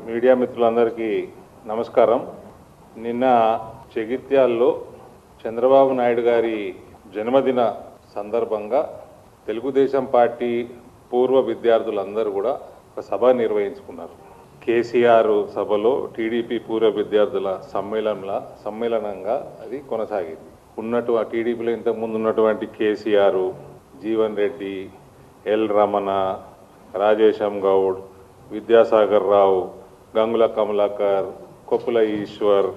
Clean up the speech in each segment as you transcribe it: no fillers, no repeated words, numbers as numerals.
Media మిత్రులందరికీ నమస్కారం. నిన్న జగిత్యాల్లో చంద్రబాబు నాయుడు గారి జన్మదిన సందర్భంగా తెలుగుదేశం పార్టీ పూర్వ విద్యార్థులందరూ కూడా ఒక సభ నిర్వహించుకున్నారు. కేసీఆర్ సభలో టీడీపీ పూర్వ విద్యార్థుల సమ్మేళనంగా అది కొనసాగింది. టీడీపీలో ఇంతకుముందు ఉన్నటువంటి కేసీఆర్, జీవన్ రెడ్డి, ఎల్ రమణ, రాజేశం గౌడ్, విద్యాసాగర్ రావు, గంగుల కమలాకర్, కొప్పుల ఈశ్వర్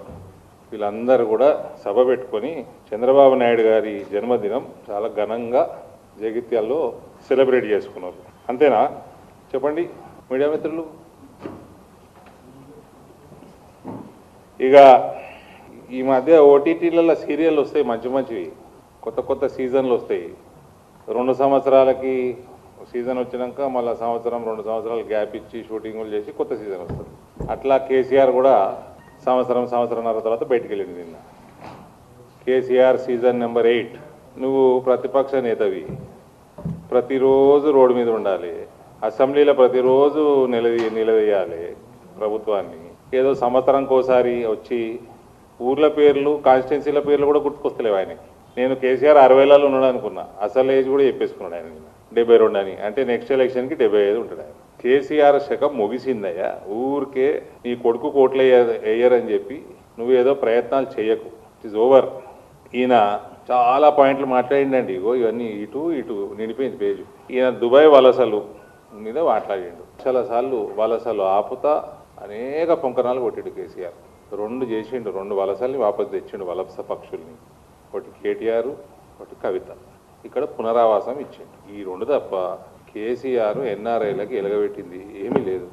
వీళ్ళందరూ కూడా సభ పెట్టుకొని చంద్రబాబు నాయుడు గారి జన్మదినం చాలా ఘనంగా జగిత్యాల్లో సెలబ్రేట్ చేసుకున్నారు. అంతేనా? చెప్పండి మీడియా మిత్రులు. ఇక ఈ మధ్య ఓటీటీలలో సీరియల్ వస్తాయి, మంచి మంచివి, కొత్త సీజన్లు వస్తాయి. 2 సంవత్సరాలకి సీజన్ వచ్చినాక మళ్ళీ సంవత్సరం 2 సంవత్సరాలు గ్యాప్ ఇచ్చి షూటింగులు చేసి కొత్త సీజన్ వస్తుంది. అట్లా కేసీఆర్ కూడా సంవత్సరంన్నర తర్వాత బయటికి వెళ్ళింది. నిన్న కేసీఆర్ సీజన్ నెంబర్ 8. నువ్వు ప్రతిపక్ష నేతవి, ప్రతిరోజు రోడ్డు మీద ఉండాలి, అసెంబ్లీలో ప్రతిరోజు నిలదీయాలి ప్రభుత్వాన్ని. ఏదో సంవత్సరంకోసారి వచ్చి ఊర్ల పేర్లు, కాన్స్టిట్యున్సీల పేర్లు కూడా గుర్తుకొస్తలేవు ఆయనకి. నేను కేసీఆర్ 60లలో ఉన్నాడు అనుకున్నా, అసలు ఏజ్ కూడా చెప్పేసుకున్నాడు ఆయన. నిన్న 72 అని, అంటే నెక్స్ట్ ఎలక్షన్కి 75 ఉంటాడు ఆయన. కేసీఆర్ శకం ముగిసిందయ్యా. ఊరికే నీ కొడుకు కోట్లు వేయరని చెప్పి నువ్వేదో ప్రయత్నాలు చేయకు. It is over. ఈయన చాలా పాయింట్లు మాట్లాడిండండి. ఇగో ఇవన్నీ ఇటు నిండిపోయింది పేజు. ఈయన దుబాయ్ వలసలు మీద మాట్లాడిండు. చాలాసార్లు వలసలు ఆపుతా అనేక పొంకనాలు కొట్టిండు కేసీఆర్. 2 చేసిండు, 2 వలసల్ని వాపసు తెచ్చిండు, వలస పక్షుల్ని. ఒకటి కేటీఆర్, ఒకటి కవిత. ఇక్కడ పునరావాసం ఇచ్చిండు. ఈ 2 తప్ప కేసీఆర్ ఎన్ఆర్ఐలకి ఎలగబెట్టింది ఏమీ లేదు.